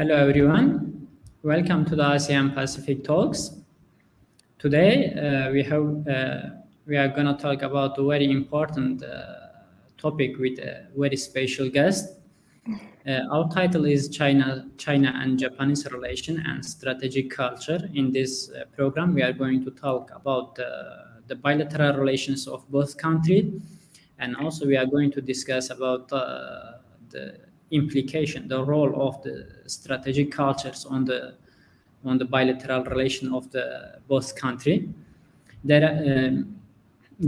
Hello everyone, welcome to the ASEAN Pacific Talks. Today we are going to talk about a very important topic with a very special guest. Our title is China and Japanese relation and strategic culture. In this program, we are going to talk about the bilateral relations of both countries, and also we are going to discuss about the implication, the role of the strategic cultures on the bilateral relation of the both country. The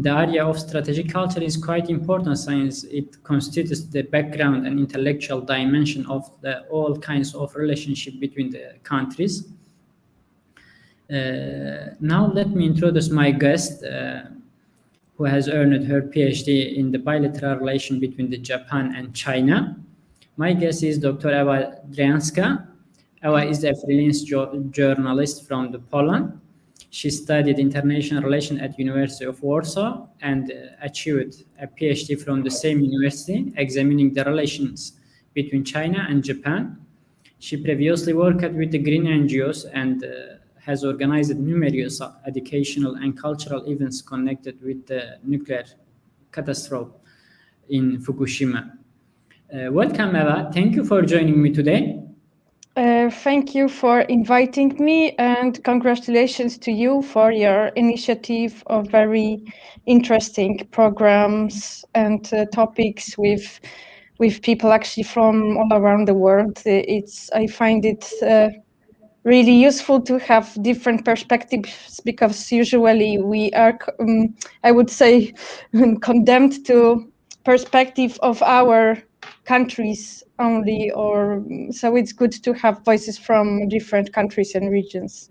area of strategic culture is quite important since it constitutes the background and intellectual dimension of all kinds of relationship between the countries. Now let me introduce my guest who has earned her PhD in the bilateral relation between the Japan and China. My guest is Dr. Ewa Dryjańska. Ewa is a freelance journalist from Poland. She studied international relations at University of Warsaw and achieved a PhD from the same university, examining the relations between China and Japan. She previously worked with the green NGOs and has organized numerous educational and cultural events connected with the nuclear catastrophe in Fukushima. Welcome, Ewa. Thank you for joining me today. Thank you for inviting me, and congratulations to you for your initiative of very interesting programs and topics with people actually from all around the world. I find it really useful to have different perspectives, because usually we are, I would say, condemned to perspective of our countries only, so it's good to have voices from different countries and regions.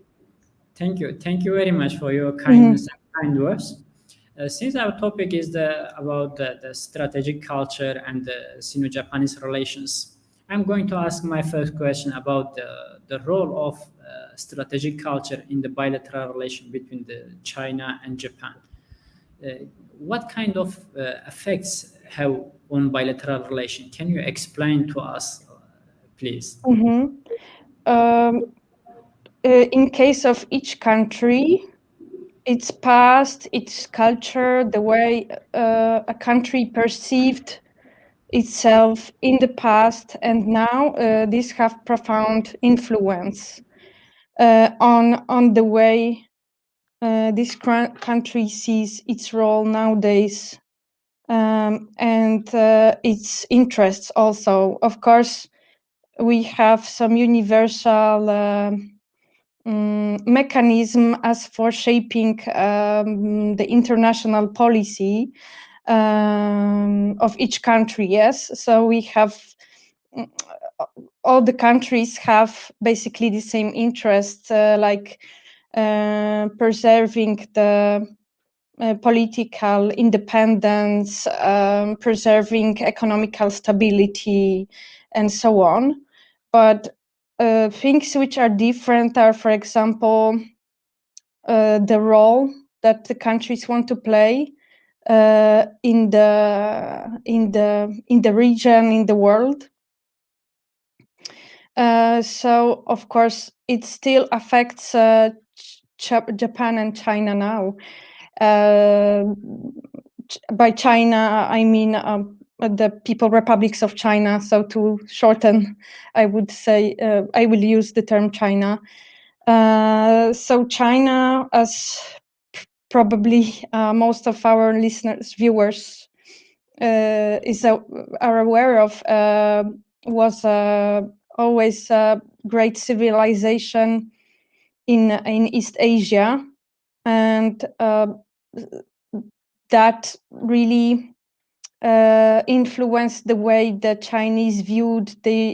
Thank you very much for your kindness and kind words. Since our topic is about the strategic culture and the Sino-Japanese relations, I'm going to ask my first question about the role of strategic culture in the bilateral relation between China and Japan. What kind of effects have on bilateral relation? Can you explain to us, please? In case of each country, its past, its culture, the way a country perceived itself in the past and now, these have profound influence on the way this country sees its role nowadays, and its interests also. Of course, we have some universal mechanism as for shaping the international policy of each country. Yes, so we have all the countries have basically the same interest, like preserving the political independence, preserving economical stability, and so on. But things which are different are, for example, the role that the countries want to play in the region, in the world. So of course it still affects Japan and China now. By China, I mean the People Republics of China. So to shorten, I would say I will use the term China. So China, as probably most of our listeners, viewers, are aware of, was always a great civilization in East Asia, and that really influenced the way the Chinese viewed their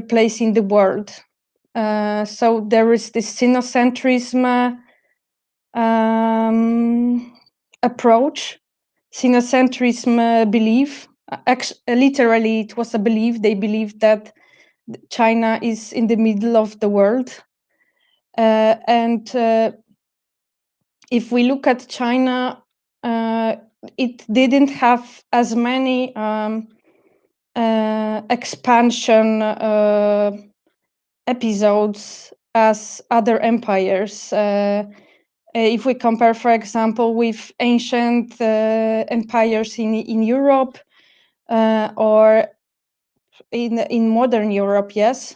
place in the world. So there is this Sinocentrism approach, Sinocentrism belief. Literally, it was a belief. They believed that China is in the middle of the world, and if we look at China, it didn't have as many expansion episodes as other empires. If we compare, for example, with ancient empires in Europe or in modern Europe, yes,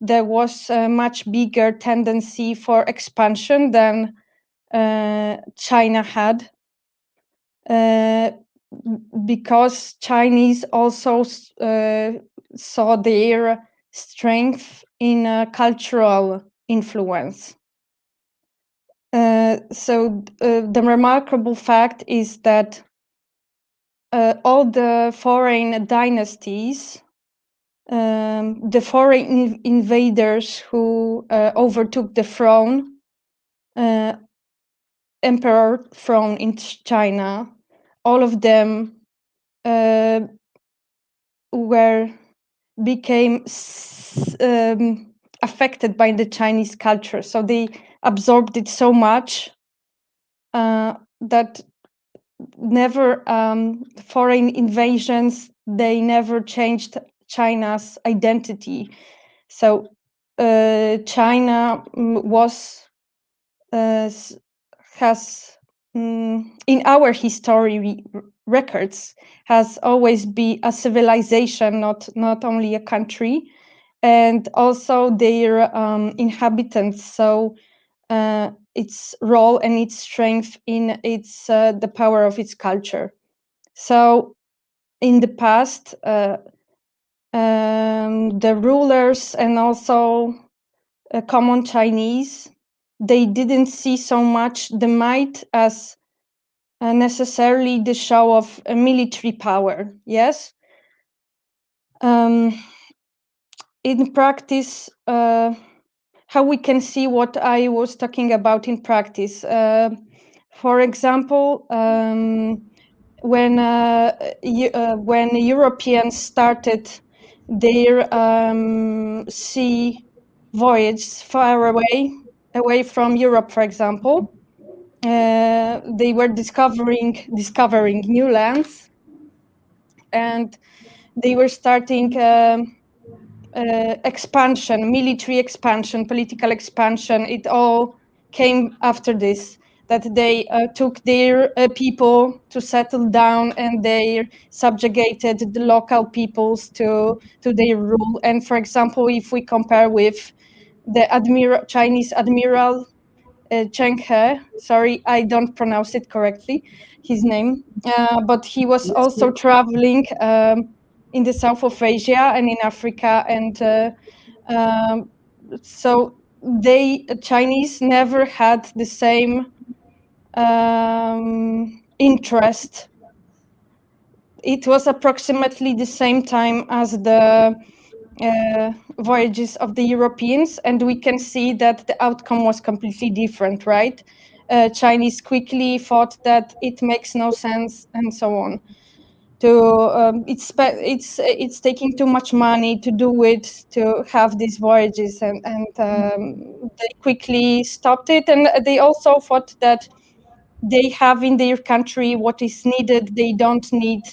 there was a much bigger tendency for expansion than China had, because Chinese also saw their strength in cultural influence. So the remarkable fact is that all the foreign dynasties, the foreign invaders who overtook the throne, emperor throne in China, all of them became affected by the Chinese culture. So they absorbed it so much that never foreign invasions, they never changed China's identity. So China has in our history records has always been a civilization, not only a country, and also their inhabitants. So its role and its strength in its the power of its culture. So in the past, the rulers and also common Chinese, they didn't see so much the might as necessarily the show of a military power. Yes. In practice, how we can see what I was talking about in practice. For example, when Europeans started their sea voyage far away from Europe, for example, they were discovering new lands, and they were starting expansion, military expansion, political expansion. It all came after this, that they took their people to settle down, and they subjugated the local peoples to their rule. And for example, if we compare with the Chinese admiral Cheng He, sorry, I don't pronounce it correctly, his name, but he was also traveling in the south of Asia and in Africa, and so Chinese never had the same interest. It was approximately the same time as the voyages of the Europeans, and we can see that the outcome was completely different, right? Chinese quickly thought that it makes no sense, and so on. It's taking too much money to do it, to have these voyages, and they quickly stopped it. And they also thought that they have in their country what is needed. They don't need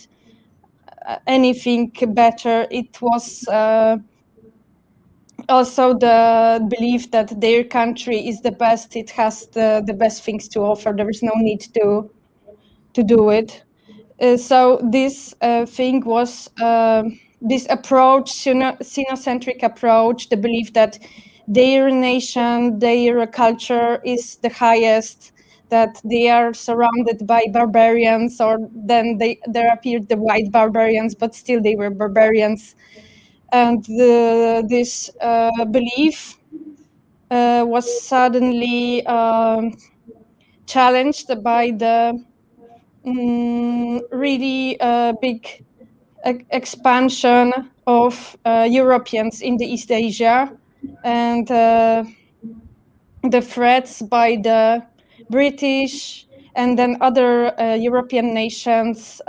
anything better. It was also the belief that their country is the best. It has the best things to offer. There is no need to do it. So this thing was this approach, Sino-centric approach, the belief that their nation, their culture is the highest, that they are surrounded by barbarians, or then there appeared the white barbarians, but still they were barbarians. And this belief was suddenly challenged by the really big expansion of Europeans in the East Asia, and the threats by the British and then other European nations,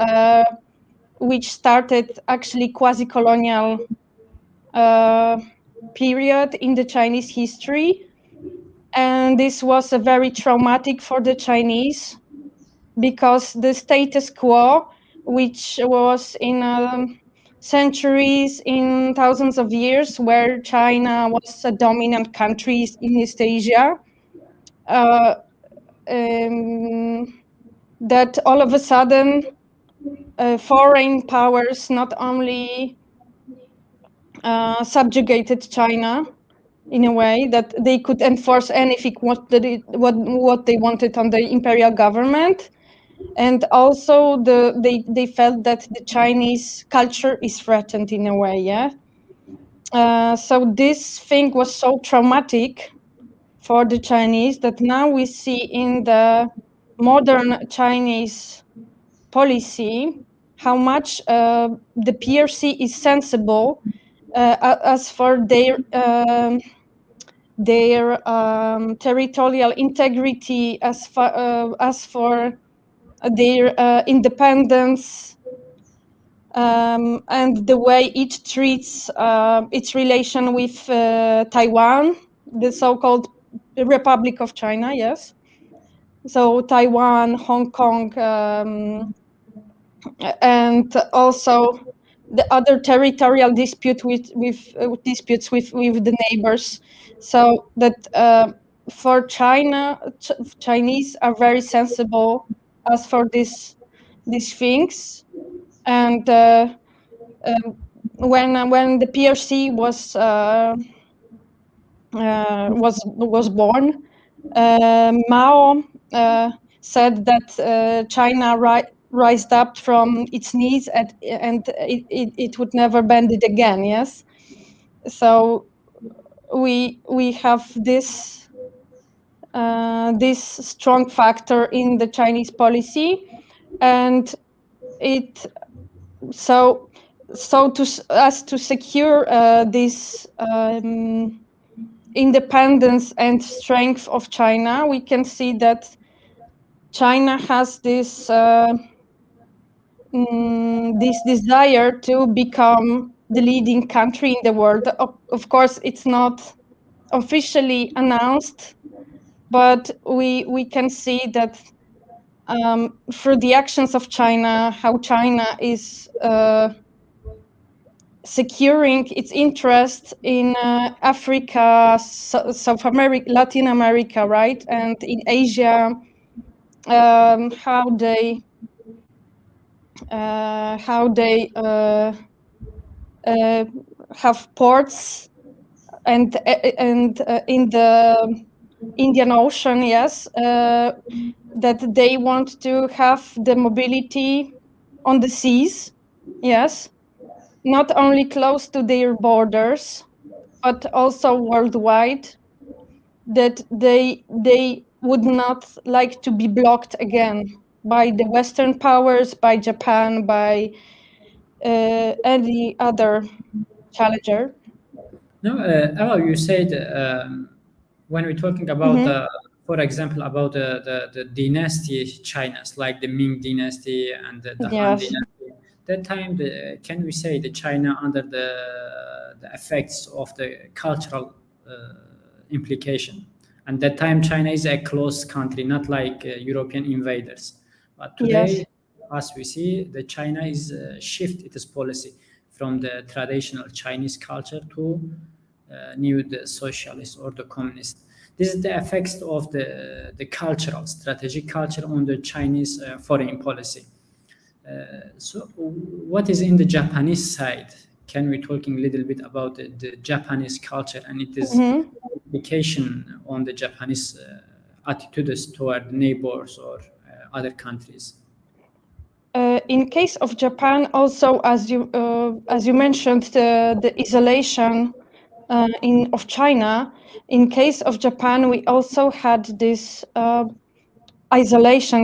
which started actually quasi-colonial period in the Chinese history. And this was very traumatic for the Chinese, because the status quo, which was in centuries, in thousands of years, where China was a dominant country in East Asia, that all of a sudden foreign powers not only subjugated China in a way that they could enforce anything what they wanted on the imperial government, and also they felt that the Chinese culture is threatened in a way. So this thing was so traumatic for the Chinese that now we see in the modern Chinese policy how much the PRC is sensible as for their territorial integrity, as for their independence, and the way it treats its relation with Taiwan, the so-called Republic of China. Yes, so Taiwan, Hong Kong, and also the other territorial disputes with the neighbors. So that for China, Chinese are very sensible as for these things. And when the PRC was born, Mao said that China rised up from its knees and it would never bend it again. Yes, so we have this strong factor in the Chinese policy, and it so to secure this independence and strength of China, we can see that China has this desire to become the leading country in the world. Of course, it's not officially announced, but we can see that through the actions of China, how China is securing its interest in Africa, South America, Latin America, right, and in Asia, how they have ports and in the Indian Ocean. Yes, that they want to have the mobility on the seas. Yes, not only close to their borders, but also worldwide, that they would not like to be blocked again by the Western powers, by Japan, by any other challenger. No, Ella, you said when we're talking about, for example, about the dynasty Chinas, like the Ming dynasty and the Han Yes. dynasty, that time, can we say the China under the effects of the cultural implication? And that time, China is a closed country, not like European invaders. But today, Yes. as we see, the China is shift its policy from the traditional Chinese culture to new the socialist or the communist. This is the effects of the cultural, strategic culture on the Chinese foreign policy. So what is in the Japanese side? Can we talking a little bit about the Japanese culture and its implication on the Japanese attitudes toward neighbors or other countries? In case of Japan, also as you mentioned, the isolation of China. In case of Japan, we also had this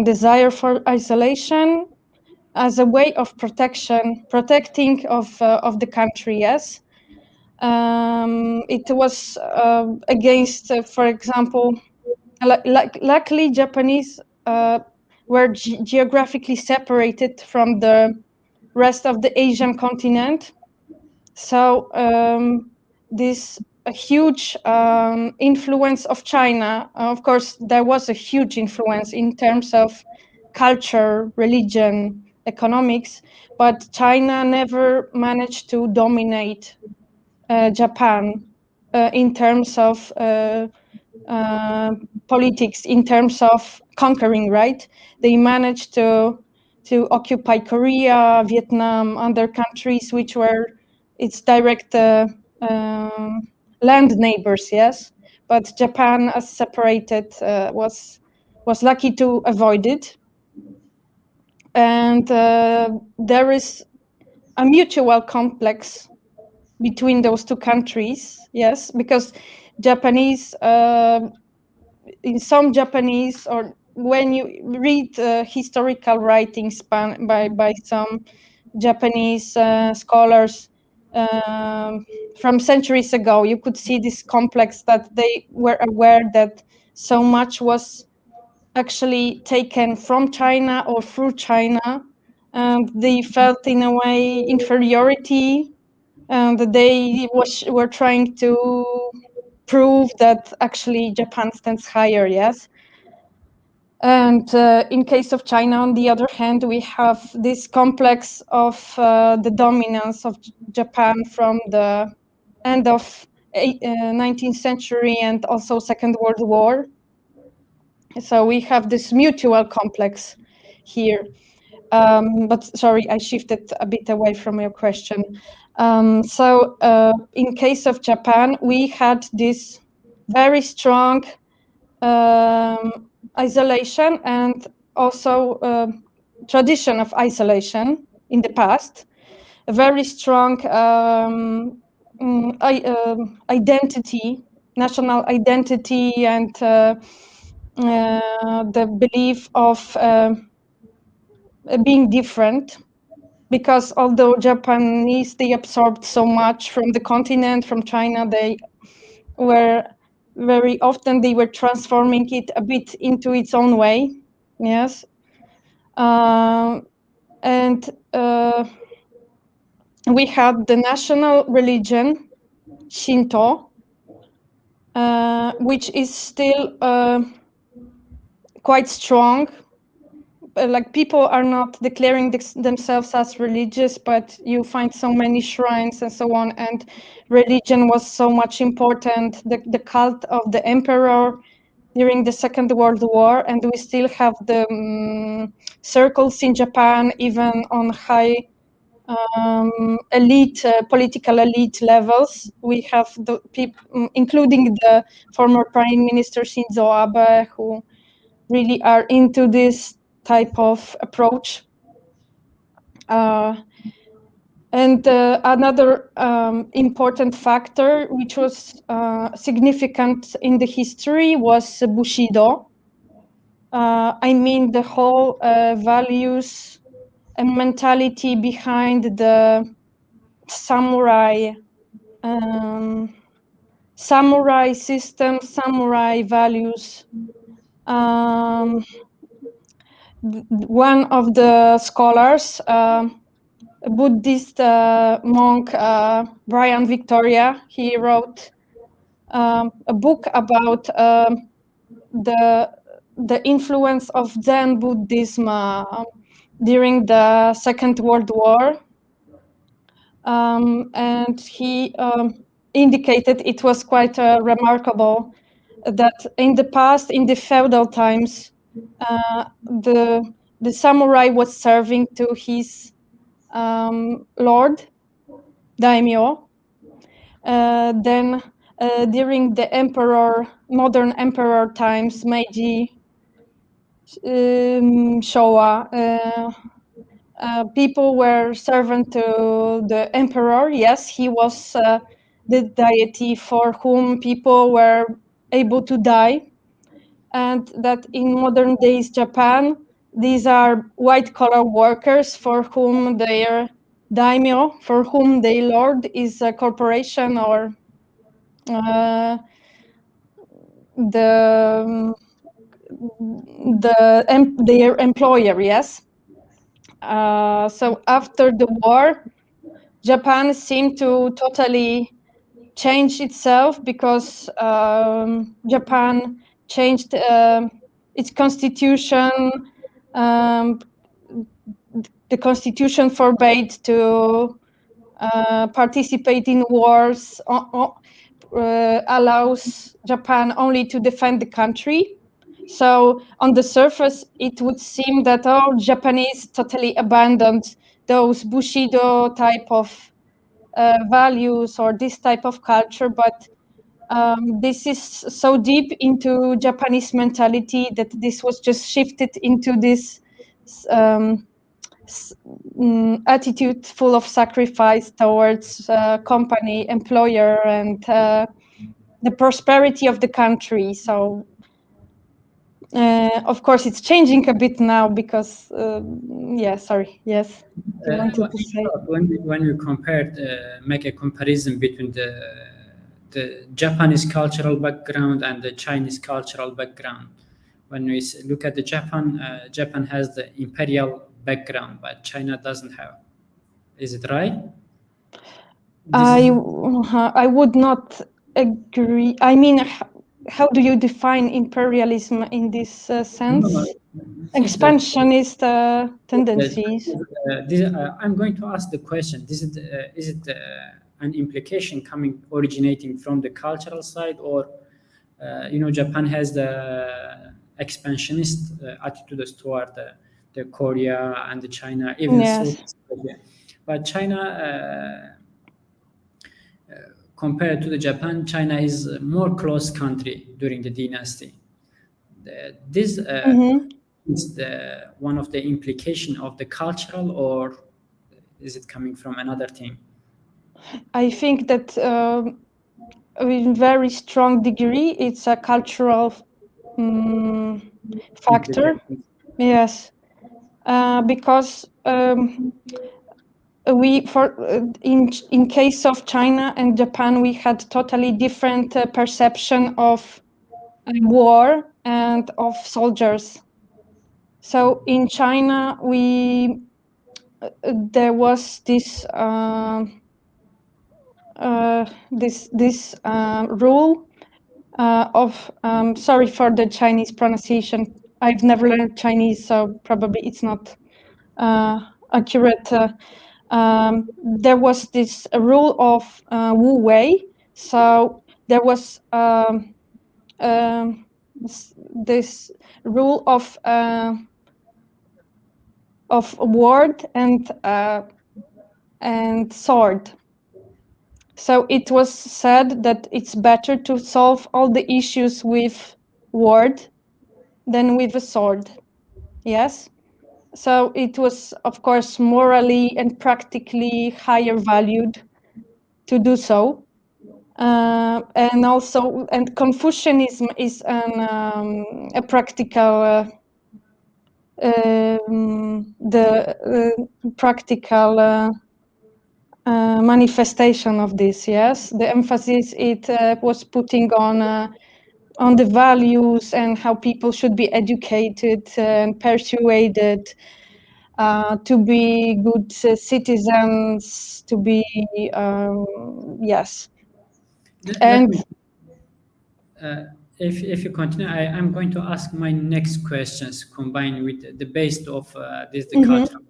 desire for isolation as a way of protecting of the country. Yes, it was against, for example, luckily Japanese were geographically separated from the rest of the Asian continent. So this a huge influence of China. Of course, there was a huge influence in terms of culture, religion, economics, but China never managed to dominate Japan in terms of politics, in terms of conquering, right? They managed to occupy Korea, Vietnam, other countries which were its direct land neighbors, yes. But Japan, as separated, was lucky to avoid it. And there is a mutual complex between those two countries, yes, because Japanese, in some Japanese, or when you read historical writings by some Japanese scholars from centuries ago, you could see this complex that they were aware that so much was actually taken from China or through China, and they felt in a way inferiority, and they were trying to prove that actually Japan stands higher, yes. And in case of China, on the other hand, we have this complex of the dominance of Japan from the end of 19th century and also Second World War. So we have this mutual complex here. But sorry, I shifted a bit away from your question. So in case of Japan, we had this very strong isolation and also tradition of isolation in the past, a very strong identity, national identity, and the belief of being different, because although Japanese, they absorbed so much from the continent, from China, they were very often they were transforming it a bit into its own way, yes. And we had the national religion, Shinto, which is still quite strong. Like, people are not declaring themselves as religious, but you find so many shrines and so on, and religion was so much important. The cult of the emperor during the Second World War, and we still have the circles in Japan, even on high elite, political elite levels. We have the people, including the former Prime Minister Shinzo Abe, who really are into this type of approach. And another important factor, which was significant in the history, was Bushido. I mean, the whole values and mentality behind the samurai system, samurai values. One of the scholars, Buddhist monk Brian Victoria, he wrote a book about the influence of Zen Buddhism during the Second World War, and he indicated it was quite remarkable that in the past, in the feudal times, the samurai was serving to his lord, daimyo. Then during the modern emperor times, Meiji, Showa, people were servant to the emperor. Yes, he was the deity for whom people were able to die. And that in modern days Japan, these are white-collar workers for whom their daimyo, for whom their lord is a corporation or their employer, yes. So after the war, Japan seemed to totally change itself, because Japan changed its constitution, the constitution forbade to participate in wars, allows Japan only to defend the country. So on the surface, it would seem that all Japanese totally abandoned those Bushido type of values or this type of culture, but this is so deep into Japanese mentality that this was just shifted into this attitude full of sacrifice towards company, employer, and the prosperity of the country. So of course it's changing a bit now because yes. You wanted to say? When you compare, make a comparison between the Japanese cultural background and the Chinese cultural background. When we look at the Japan has the imperial background, but China doesn't have. Is it right? I would not agree. I mean, how do you define imperialism in this sense? Expansionist tendencies. I'm going to ask the question. Is it an implication originating from the cultural side, or Japan has the expansionist attitudes toward the Korea and the China, even Yes. but China, compared to the Japan, China is a more close country during the dynasty. This is one of the implication of the cultural, or is it coming from another thing? I think that in very strong degree it's a cultural factor. Yes, because in case of China and Japan, we had totally different perception of war and of soldiers. So in China, there was this rule of sorry for the Chinese pronunciation. I've never learned Chinese, so probably it's not accurate. There was this rule of Wu Wei. So there was this rule of word and sword. So it was said that it's better to solve all the issues with word than with a sword. Yes. So it was, of course, morally and practically higher valued to do so. And Confucianism is a practical, practical manifestation of this. Yes, the emphasis it was putting on the values and how people should be educated and persuaded to be good citizens, to be yes. And if you continue, I'm going to ask my next questions combined with the base of the culture.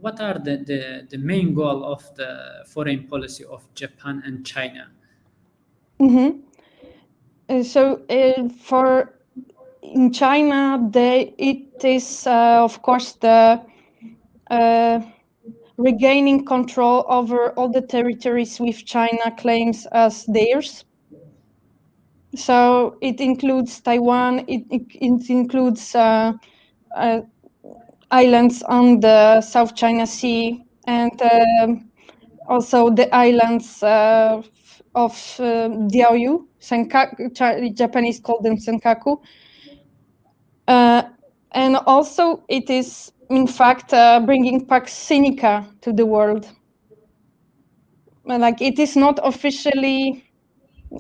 What are the main goal of the foreign policy of Japan and China? So in China, it is of course the regaining control over all the territories which China claims as theirs. So it includes Taiwan, it includes islands on the South China Sea, and also the islands of Diaoyu, Senkaku, Japanese call them Senkaku. And also it is, in fact, bringing Pax Sinica to the world. Like, it is not officially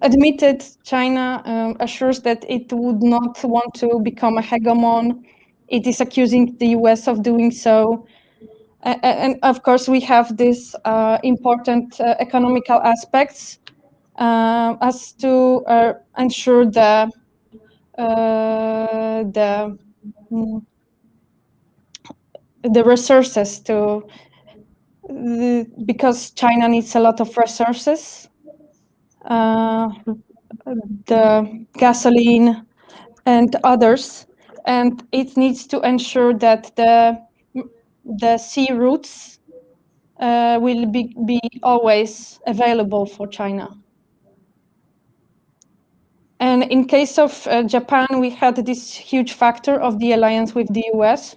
admitted. China assures that it would not want to become a hegemon. It is accusing the US of doing so. And of course, we have this important economical aspects as to ensure the the resources because China needs a lot of resources, the gasoline and others, and it needs to ensure that the sea routes will be always available for China. And in case of Japan, we had this huge factor of the alliance with the US.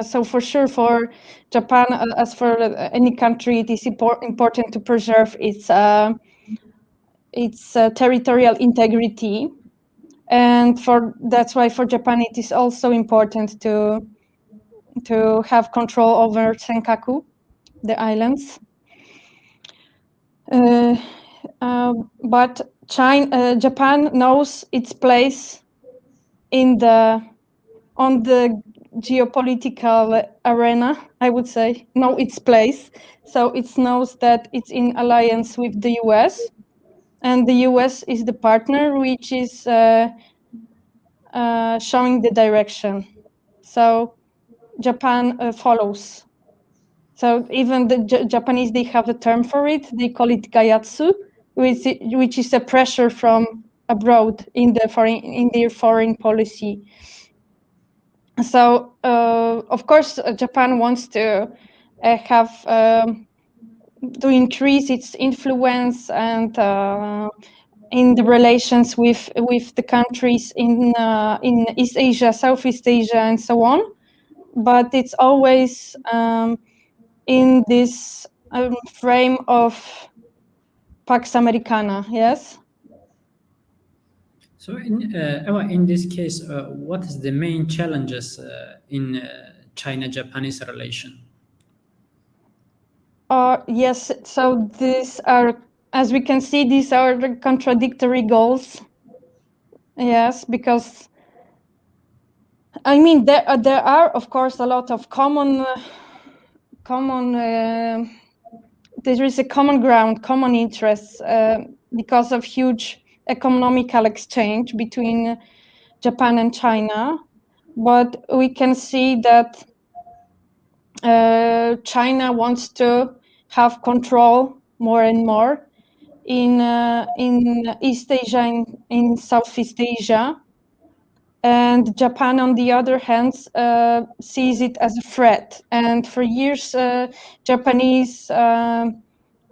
So for sure, for Japan, as for any country, it is important to preserve its territorial integrity, and that's why for Japan it is also important to have control over Senkaku, the islands. But Japan knows its place on the geopolitical arena, I would say, know its place. So it knows that it's in alliance with the US, and the US is the partner which is showing the direction. So Japan follows. So even the Japanese, they have a term for it. They call it gayatsu, which is a pressure from abroad in their foreign policy. So of course, Japan wants to to increase its influence and in the relations with the countries in East Asia, Southeast Asia, and so on. But it's always in this frame of Pax Americana, yes? So in this case, what is the main challenges in China-Japanese relation? Yes, so these are, as we can see, these are the contradictory goals. Yes, because I mean there are of course a lot of there is a common ground, common interests because of huge economical exchange between Japan and China, but we can see that China wants to have control more and more in East Asia and in Southeast Asia, and Japan, on the other hand, sees it as a threat. And for years, Japanese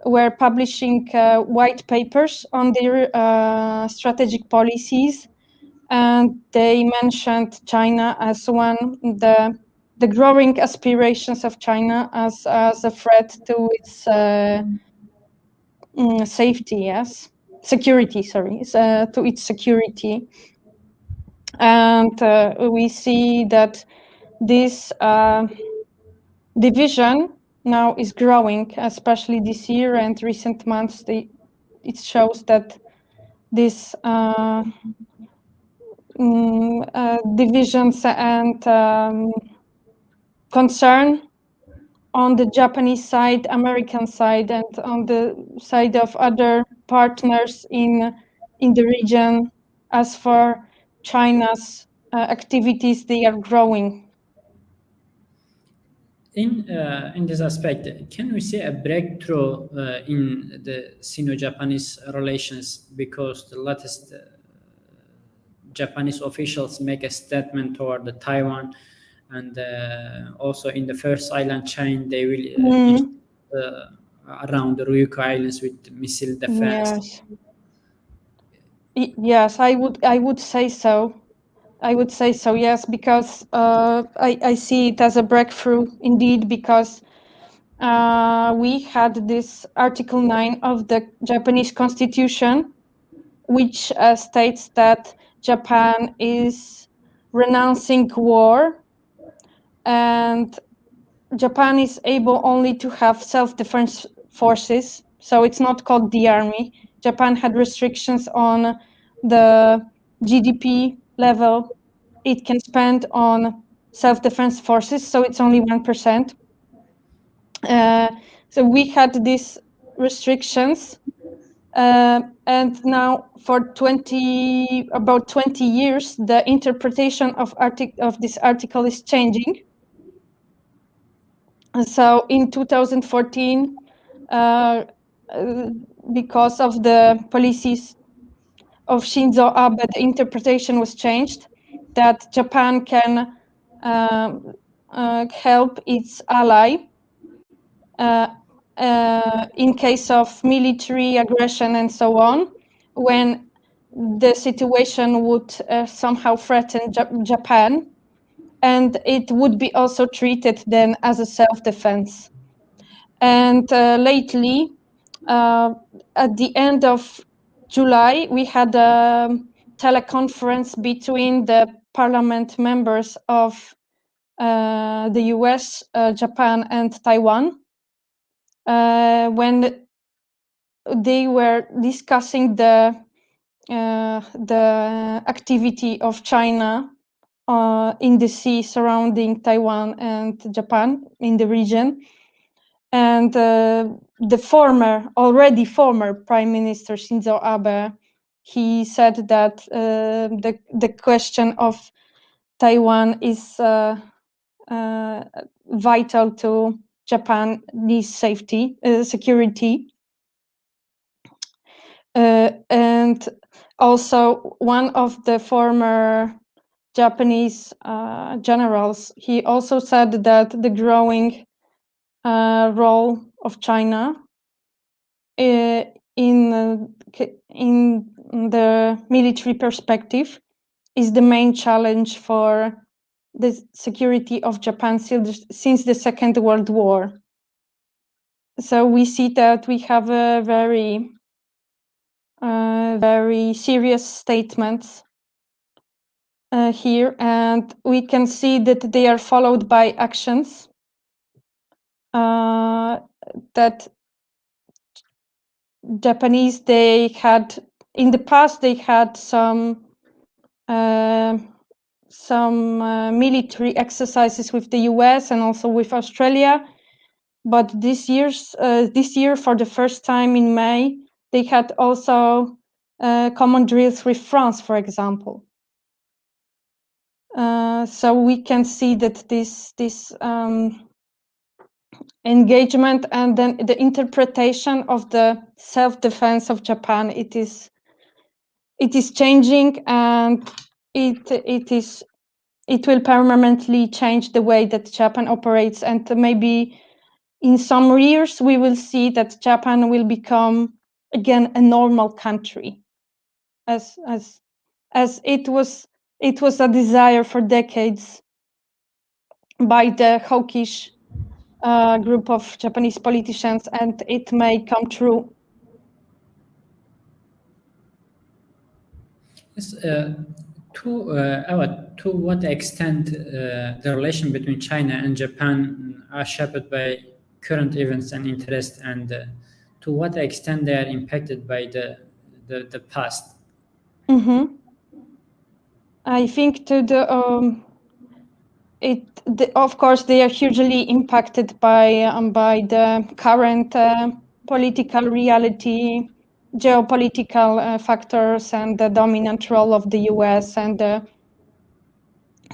were publishing white papers on their strategic policies, and they mentioned China as the growing aspirations of China as a threat to its to its security. And we see that this division now is growing, especially this year and recent months. It shows that this divisions and concern on the Japanese side, American side, and on the side of other partners in the region, as for China's activities, they are growing. In this aspect, can we see a breakthrough in the Sino-Japanese relations because the latest Japanese officials make a statement toward the Taiwan, and also in the first island chain they will around the Ryukyu Islands with missile defense. Yes, I would say so. I would say so, yes, because I see it as a breakthrough indeed, because we had this Article 9 of the Japanese Constitution, which states that Japan is renouncing war, and Japan is able only to have self-defense forces, so it's not called the army. Japan had restrictions on the GDP level it can spend on self-defense forces, so it's only 1%. So we had these restrictions, and now for about 20 years, the interpretation of this article is changing. So in 2014, because of the policies of Shinzo Abe, the interpretation was changed that Japan can help its ally in case of military aggression and so on, when the situation would somehow threaten Japan, and it would be also treated then as a self-defense. And lately, at the end of July, we had a teleconference between the parliament members of the US, Japan, and Taiwan, when they were discussing the activity of China in the sea surrounding Taiwan and Japan in the region. And the already former Prime Minister Shinzo Abe, he said that the question of Taiwan is vital to Japanese security. And also one of the former Japanese generals, he also said that the growing role of China in the military perspective is the main challenge for the security of Japan since the Second World War. So we see that we have a very serious statements here, and we can see that they are followed by actions that Japanese, they had in the past, they had some military exercises with the US and also with Australia, but this year for the first time in May, they had also common drills with France, for example. So we can see that this engagement and then the interpretation of the self-defense of Japan, it is changing, and it will permanently change the way that Japan operates, and maybe in some years we will see that Japan will become again a normal country, as it was a desire for decades by the hawkish group of Japanese politicians, and it may come true. Yes, to what extent the relation between China and Japan are shaped by current events and interests, and to what extent they are impacted by the past? Mm-hmm. I think of course, they are hugely impacted by the current political reality, geopolitical factors, and the dominant role of the US and the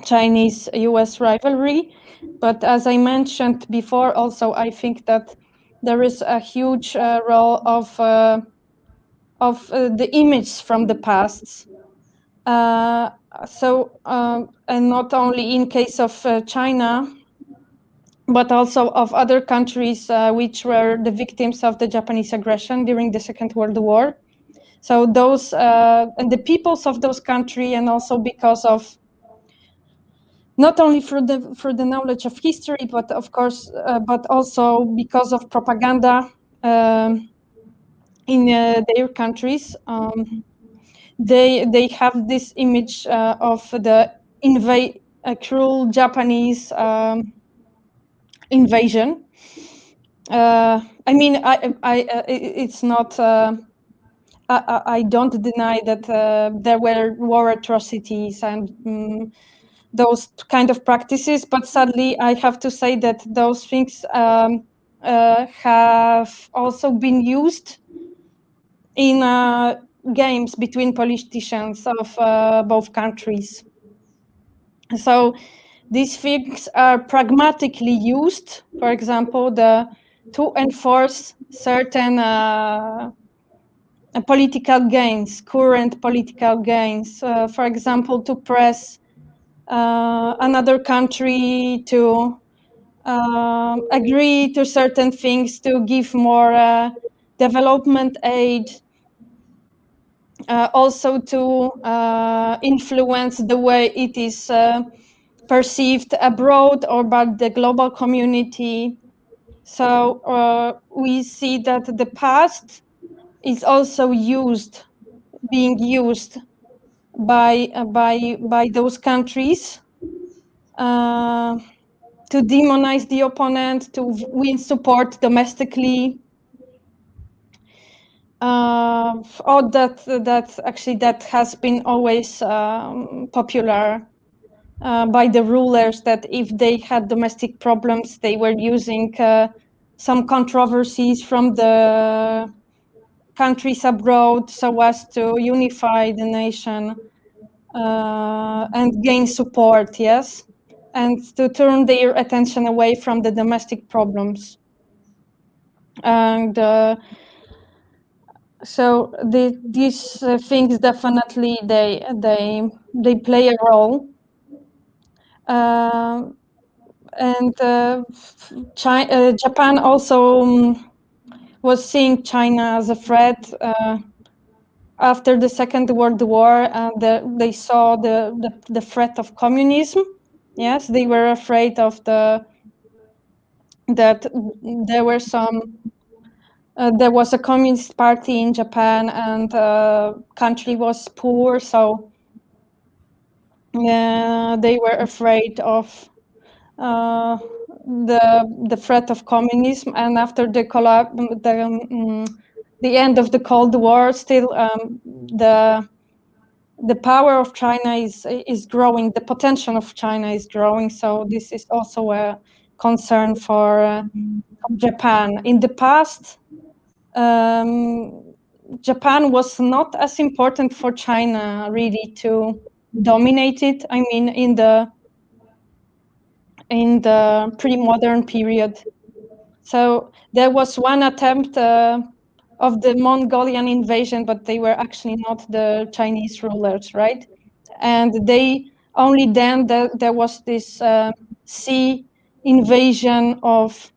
Chinese-US rivalry. But as I mentioned before, also I think that there is a huge role of the image from the past. And not only in case of China, but also of other countries which were the victims of the Japanese aggression during the Second World War. So those and the peoples of those countries, and also because of not only through the knowledge of history, but of course, but also because of propaganda in their countries. They have this image of the cruel Japanese invasion. I mean, it's not. I don't deny that there were war atrocities and those kind of practices, but sadly, I have to say that those things have also been used in games between politicians of both countries. So these things are pragmatically used, for example, to enforce certain political gains, current political gains. For example, to press another country to agree to certain things, to give more development aid, also to influence the way it is perceived abroad or by the global community. So we see that the past is also being used by those countries to demonize the opponent, to win support domestically. Or that has been always popular by the rulers, that if they had domestic problems, they were using some controversies from the countries abroad so as to unify the nation and gain support, yes, and to turn their attention away from the domestic problems. And so these things definitely they play a role. And Japan also was seeing China as a threat after the Second World War, and they saw the threat of communism. Yes, they were afraid of that there were there was a communist party in Japan, and the country was poor, so they were afraid of the threat of communism. And after the end of the Cold War, still the power of China is growing, the potential of China is growing. So this is also a concern for Japan. In the past, Japan was not as important for China really to dominate it. I mean, in the pre-modern period. So there was one attempt of the Mongolian invasion, but they were actually not the Chinese rulers, right? And they only then there was this sea invasion of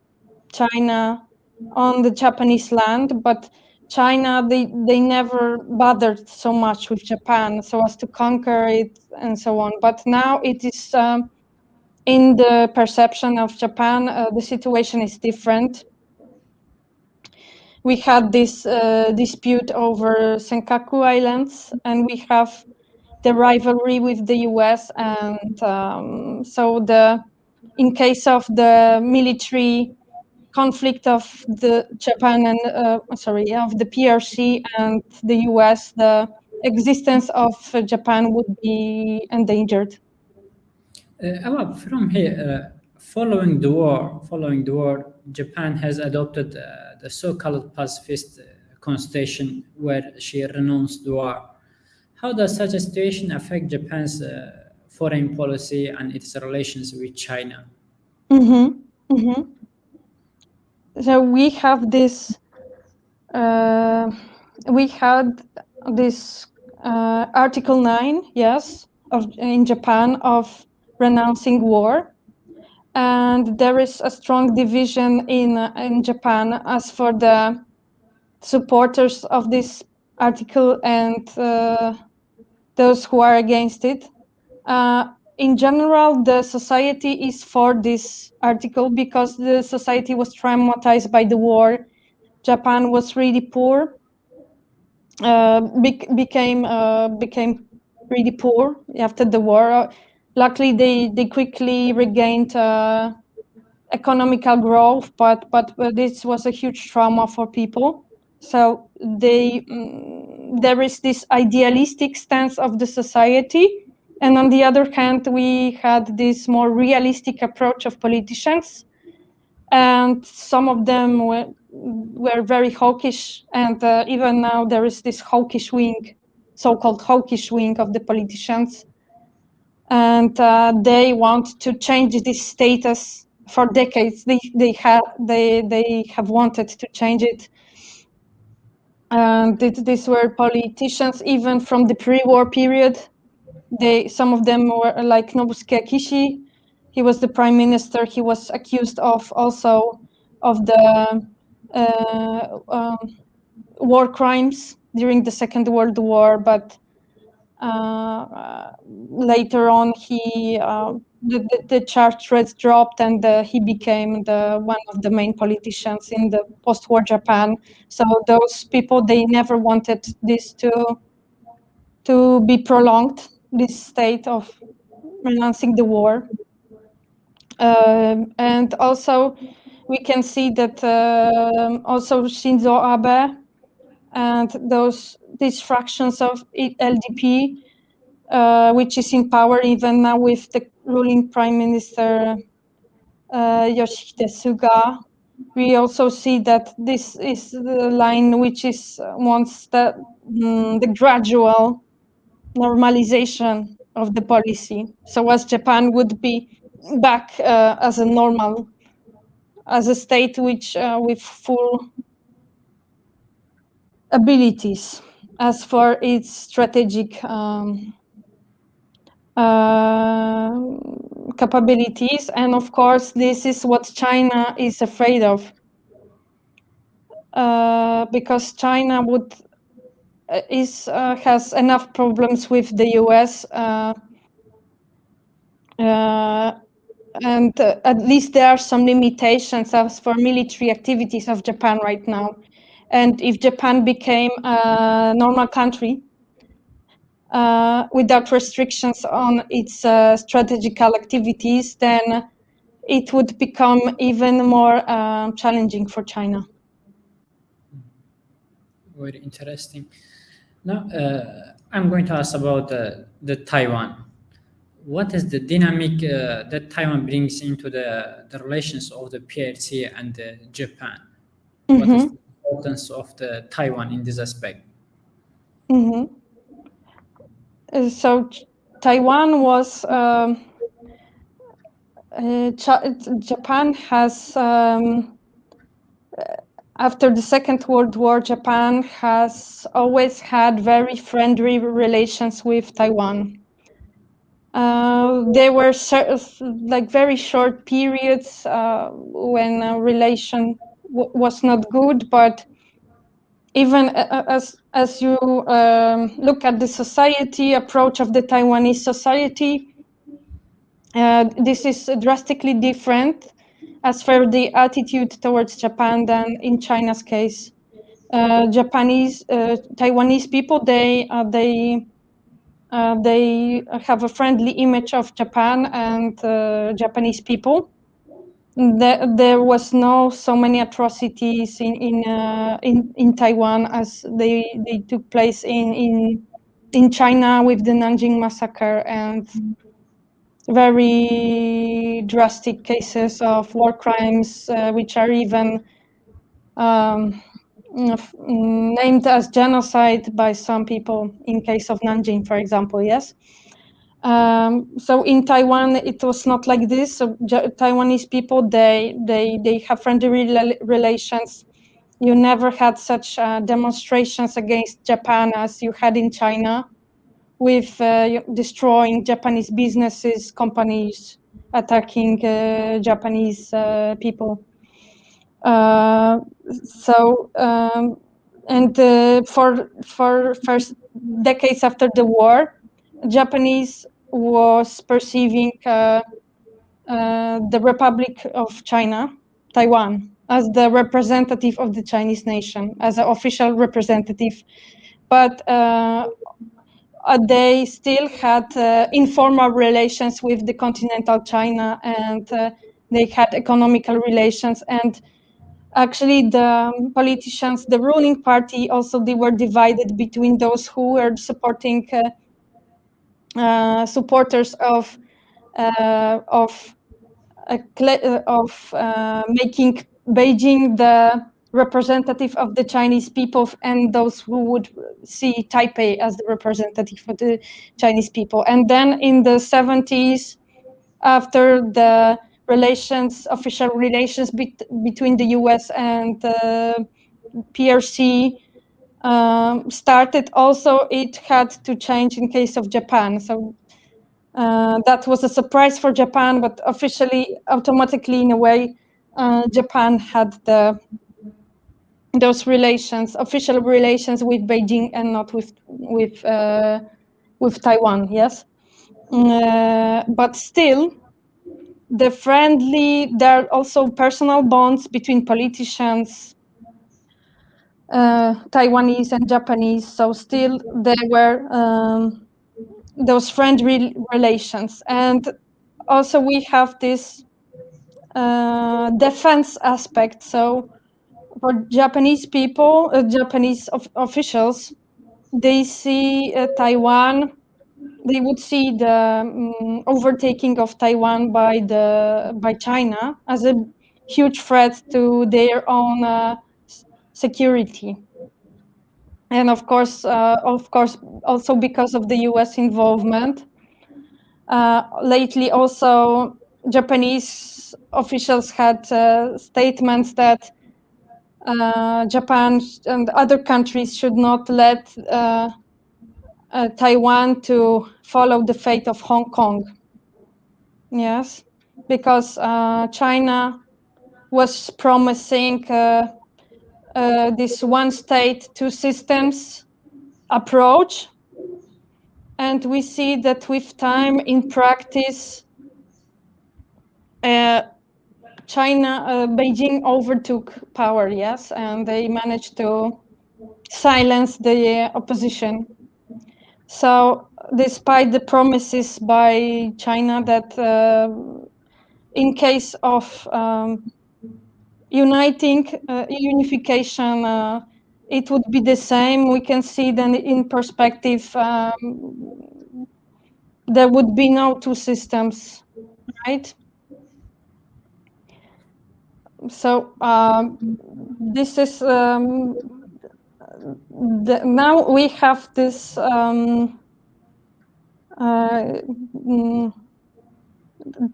China on the Japanese land, but China, they never bothered so much with Japan so as to conquer it and so on. But now it is in the perception of Japan, the situation is different. We had this dispute over Senkaku Islands, and we have the rivalry with the US, and so in case of the military conflict of the Japan and of the PRC and the US, the existence of Japan would be endangered. From here, following the war, Japan has adopted the so-called pacifist constitution, where she renounced the war. How does such a situation affect Japan's foreign policy and its relations with China? So we have this. We had this Article 9, yes, in Japan of renouncing war, and there is a strong division in Japan as for the supporters of this article and those who are against it. In general, the society is for this article because the society was traumatized by the war. Japan was really poor, became really poor after the war. Luckily, they quickly regained economical growth, but this was a huge trauma for people. So there is this idealistic stance of the society, and on the other hand, we had this more realistic approach of politicians, and some of them were very hawkish, and even now there is this hawkish wing, so-called hawkish wing of the politicians. and they want to change this status for decades. They have wanted to change it. And these were politicians even from the pre-war period. Some of them were like Nobusuke Kishi. He was the prime minister. He was accused of also of the war crimes during the Second World War, but later on the charge rates dropped, and he became one of the main politicians in the post-war Japan. So those people, they never wanted this to be prolonged, this state of renouncing the war. And also we can see that also Shinzo Abe and these fractions of LDP, which is in power even now with the ruling Prime Minister Yoshihide Suga. We also see that this is the line which is wants the gradual normalization of the policy. So as Japan would be back as a normal, as a state which with full abilities as for its strategic capabilities. And of course, this is what China is afraid of, because China has enough problems with the US, and at least there are some limitations as for military activities of Japan right now. And if Japan became a normal country without restrictions on its strategical activities, then it would become even more challenging for China. Very interesting. Now, I'm going to ask about the Taiwan. What is the dynamic that Taiwan brings into the relations of the PRC and Japan? Mm-hmm. What is the importance of the Taiwan in this aspect? Mm-hmm. So Taiwan was Japan has after the Second World War, Japan has always had very friendly relations with Taiwan. There were like very short periods when a relation was not good, but even as you look at the society approach of the Taiwanese society, this is drastically different as for the attitude towards Japan than in China's case. Taiwanese people, they have a friendly image of Japan and Japanese people. There was no so many atrocities in Taiwan as they took place in China with the Nanjing massacre and very drastic cases of war crimes, which are even named as genocide by some people in case of Nanjing, for example. Yes. So in Taiwan, it was not like this. So Taiwanese people, they have friendly relations. You never had such demonstrations against Japan as you had in China, with destroying Japanese businesses, companies, attacking Japanese people. For first decades after the war, Japanese was perceiving the Republic of China, Taiwan, as the representative of the Chinese nation, as an official representative. But they still had informal relations with the continental China, and they had economical relations. And actually, the politicians, the ruling party, also they were divided between those who were supporting supporters of making Beijing the representative of the Chinese people and those who would see Taipei as the representative of the Chinese people. And then in the 70s, after the official relations between the US and PRC started, also it had to change in case of Japan. So that was a surprise for Japan, but officially, automatically, in a way, Japan had those official relations with Beijing and not with Taiwan. Yes, but still, there are also personal bonds between politicians, Taiwanese and Japanese. So still, there were those friendly relations, and also we have this defense aspect. So for Japanese people, Japanese officials, they see Taiwan. They would see the overtaking of Taiwan by China as a huge threat to their own security, and of course, also because of the U.S. involvement. Lately, also Japanese officials had statements that Japan and other countries should not let Taiwan to follow the fate of Hong Kong. Yes, because China was promising this one state, two systems approach. And we see that with time, in practice, Beijing overtook power, yes, and they managed to silence the opposition. So despite the promises by China that in case of unification, it would be the same, we can see then in perspective, there would be no two systems, right? So this is now we have this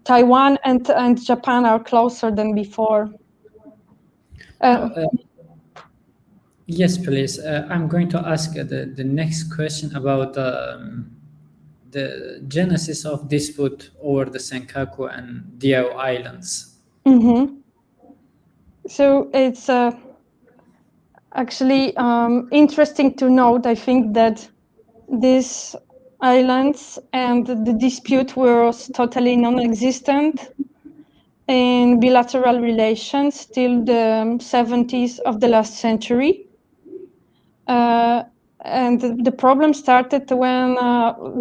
Taiwan and Japan are closer than before. Yes, please. I'm going to ask the next question about the genesis of dispute over the Senkaku and Diao Islands. Mm-hmm. So it's actually interesting to note, I think, that these islands and the dispute was totally non-existent in bilateral relations till the 70s of the last century. And the problem started when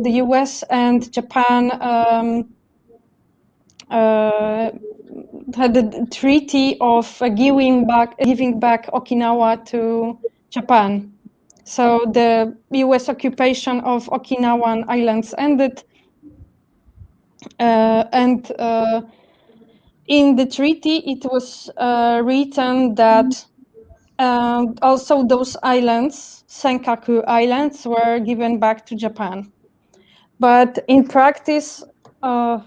the US and Japan had a treaty of giving back Okinawa to Japan. So the US occupation of Okinawan islands ended, and in the treaty it was written that also those islands, Senkaku Islands, were given back to Japan. But in practice, the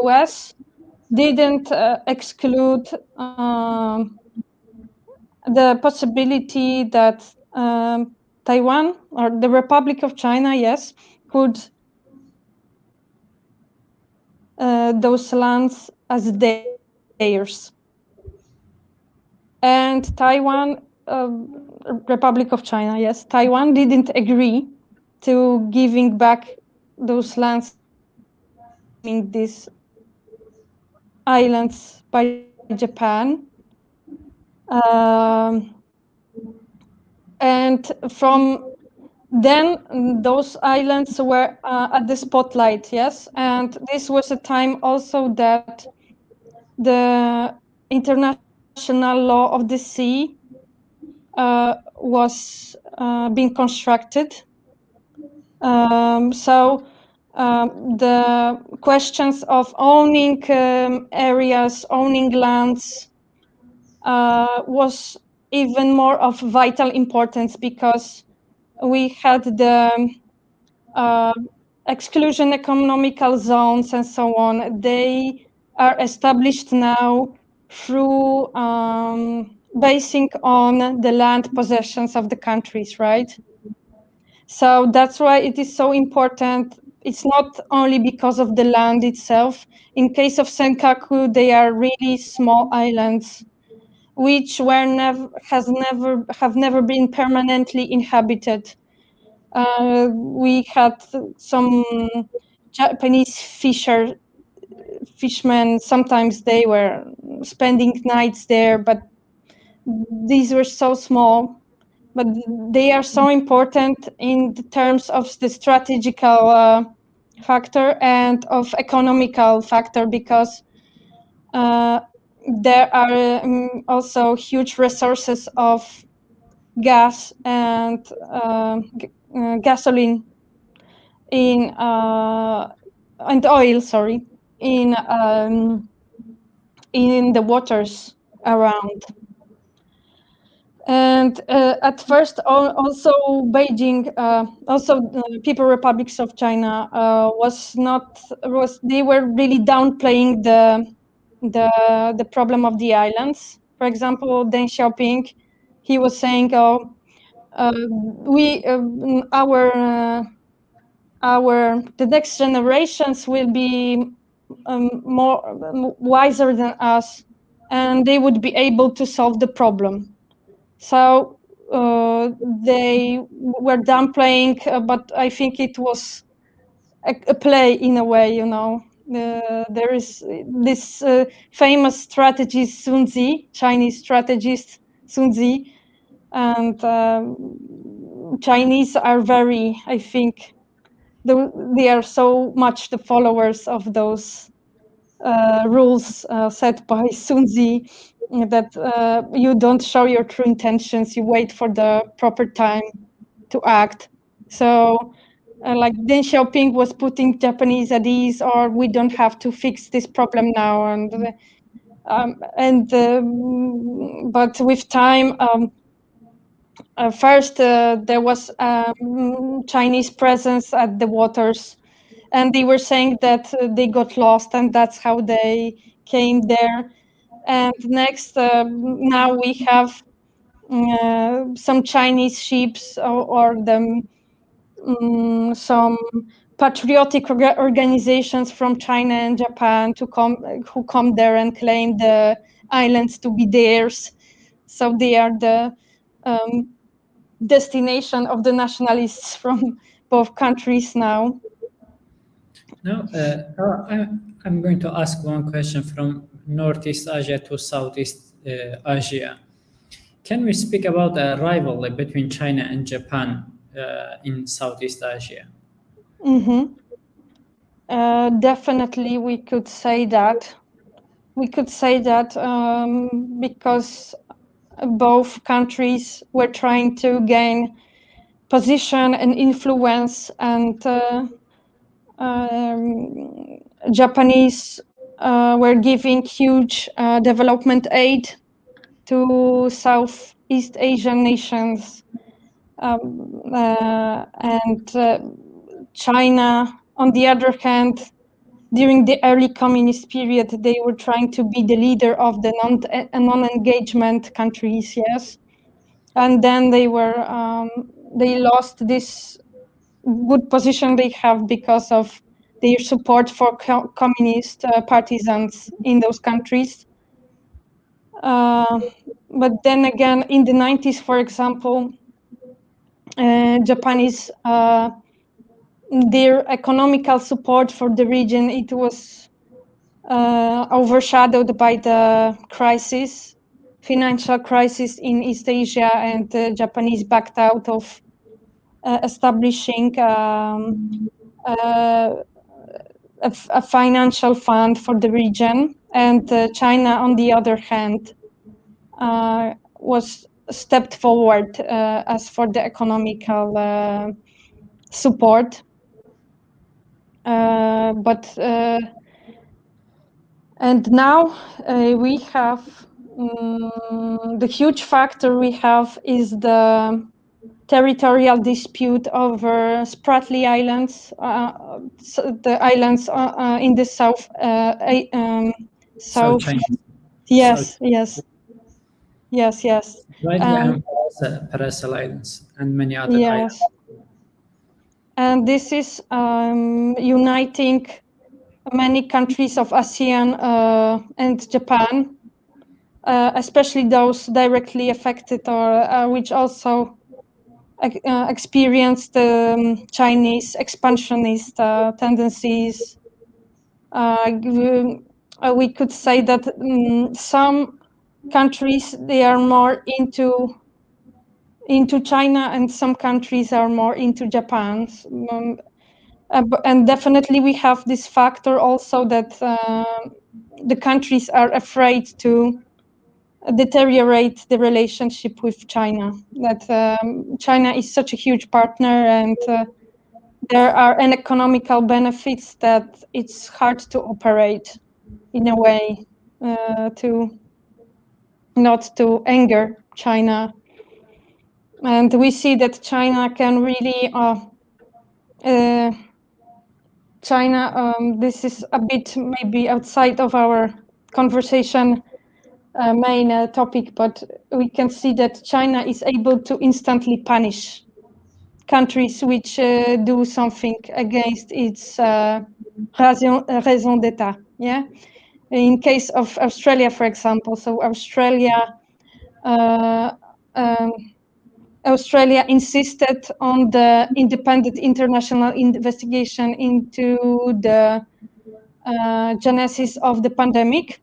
US didn't exclude the possibility that Taiwan or the Republic of China, yes, could those lands as theirs. And Taiwan, Republic of China, yes, Taiwan didn't agree to giving back those lands, these islands by Japan. And from then those islands were at the spotlight, yes, and this was a time also that the international law of the sea was being constructed. So the questions of owning areas, owning lands, was even more of vital importance, because we had the exclusion economical zones and so on. They are established now through basing on the land possessions of the countries, right? So that's why it is so important. It's not only because of the land itself. In case of Senkaku, they are really small islands, which were have never been permanently inhabited. We had some Japanese fishermen. Sometimes they were spending nights there, but these were so small. But they are so important in the terms of the strategical factor and of economical factor, because there are also huge resources of gas and gasoline in and oil, sorry, in the waters around. And at first, also Beijing, also People Republics of China they were really downplaying the problem of the islands. For example, Deng Xiaoping, he was saying, "Oh, the next generations will be more wiser than us, and they would be able to solve the problem." So they were downplaying, but I think it was a play in a way, you know. There is this famous strategist Sun Tzu, Chinese strategist Sun Tzu, and Chinese are very, I think, they are so much the followers of those rules set by Sun Tzu, that you don't show your true intentions, you wait for the proper time to act. So like Deng Xiaoping was putting Japanese at ease, or we don't have to fix this problem now, but with time, first there was Chinese presence at the waters, and they were saying that they got lost, and that's how they came there. And next, now we have some Chinese ships, or some patriotic organizations from China and Japan who come there and claim the islands to be theirs. So they are the destination of the nationalists from both countries now. Now, I'm going to ask one question from Northeast Asia to Southeast Asia. Can we speak about a rivalry between China and Japan in Southeast Asia? Mm-hmm. Definitely, we could say that. Because both countries were trying to gain position and influence, and Japanese were giving huge development aid to Southeast Asian nations, and China, on the other hand, during the early communist period, they were trying to be the leader of the non-engagement countries, yes, and then they lost this good position they have because of their support for communist partisans in those countries. But then again, in the 90s, for example, Japanese their economical support for the region, it was overshadowed by the financial crisis in East Asia, and the Japanese backed out of establishing a financial fund for the region. And China, on the other hand, was stepped forward as for the economical support. And now we have the huge factor we have is the territorial dispute over Spratly Islands, the islands in the south. South China. Yes, South. yes. And Paracel Islands and many other islands. And this is uniting many countries of ASEAN and Japan, especially those directly affected or which also experienced Chinese expansionist tendencies. We could say that some countries, they are more into China, and some countries are more into Japan. And definitely we have this factor also that the countries are afraid to deteriorate the relationship with China, that China is such a huge partner, and there are an economical benefits that it's hard to operate in a way to not to anger China. And we see that China can really China, this is a bit maybe outside of our conversation main topic, but we can see that China is able to instantly punish countries which do something against its raison d'etat. Yeah, in case of Australia, for example. So Australia insisted on the independent international investigation into the genesis of the pandemic,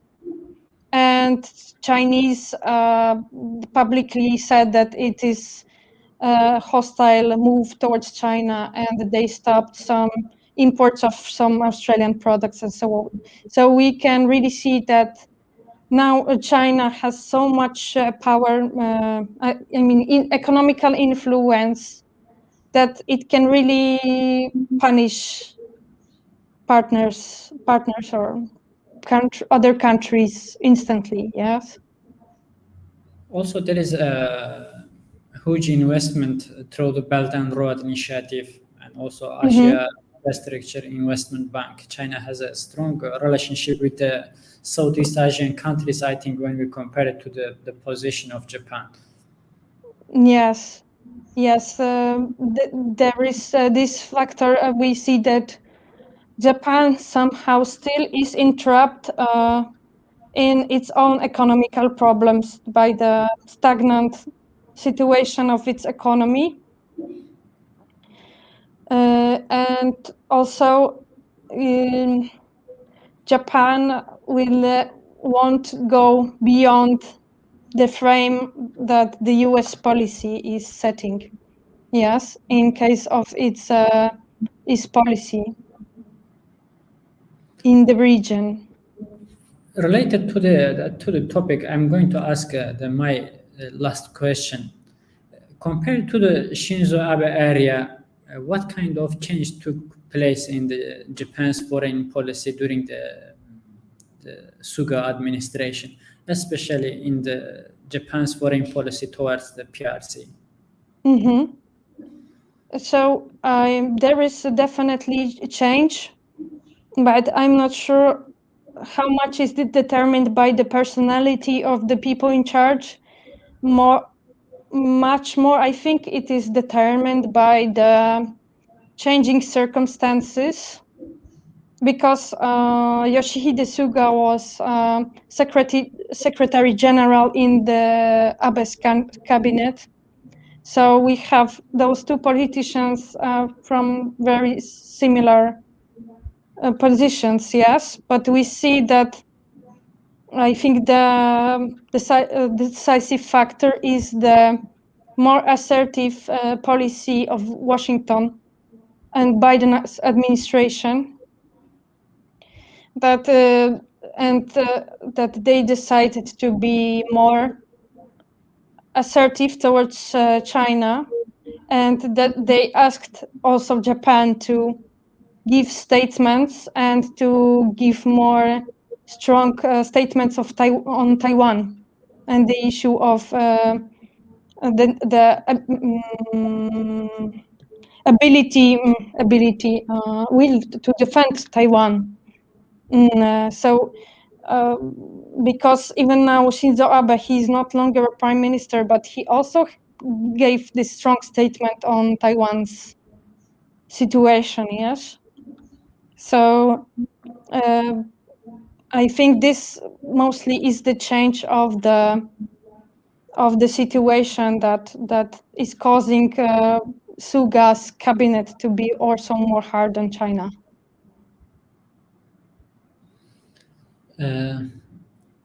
and Chinese publicly said that it is a hostile move towards China, and they stopped some imports of some Australian products and so on. So we can really see that now China has so much power, economical influence, that it can really punish partners or other countries instantly. Yes. Also, there is a huge investment through the Belt and Road Initiative and also Asia Infrastructure Investment Bank. China has a strong relationship with the Southeast Asian countries, I think, when we compare it to the position of Japan. Yes. There is this factor. We see that Japan somehow still is entrapped in its own economical problems by the stagnant situation of its economy. And also Japan won't go beyond the frame that the US policy is setting. Yes, in case of its policy in the region. Related to the topic, I'm going to ask my last question. Compared to the Shinzo Abe area, what kind of change took place in the Japan's foreign policy during the Suga administration, especially in the Japan's foreign policy towards the PRC? So there is definitely a change, but I'm not sure how much is it determined by the personality of the people in charge. Much more, I think it is determined by the changing circumstances, because Yoshihide Suga was Secretary General in the Abe's cabinet. So we have those two politicians from very similar positions, yes, but we see that I think the decisive factor is the more assertive policy of Washington and Biden's administration, that they decided to be more assertive towards China, and that they asked also Japan to give statements and to give more strong statements on Taiwan. and the issue of the ability will to defend Taiwan. Because even now Shinzo Abe, he is not longer a prime minister, but he also gave this strong statement on Taiwan's situation. Yes, so I think this mostly is the change of the situation that is causing Suga's cabinet to be also more hard on China.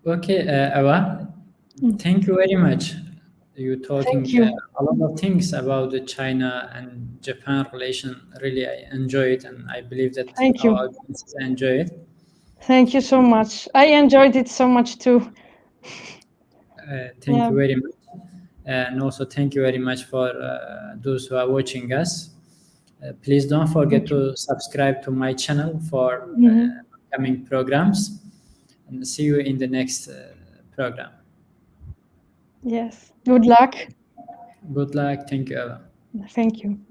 Okay, Ewa, thank you very much. You talking Thank you. a lot of things about the China and Japan relation. Really, I enjoy it, and I believe that Thank our you. audiences enjoy it. Thank you so much. I enjoyed it so much too. Thank you very much. And also thank you very much for those who are watching us. Please don't forget to subscribe to my channel for upcoming programs, and see you in the next program. Yes. Good luck. Good luck. Thank you, Eva. Thank you.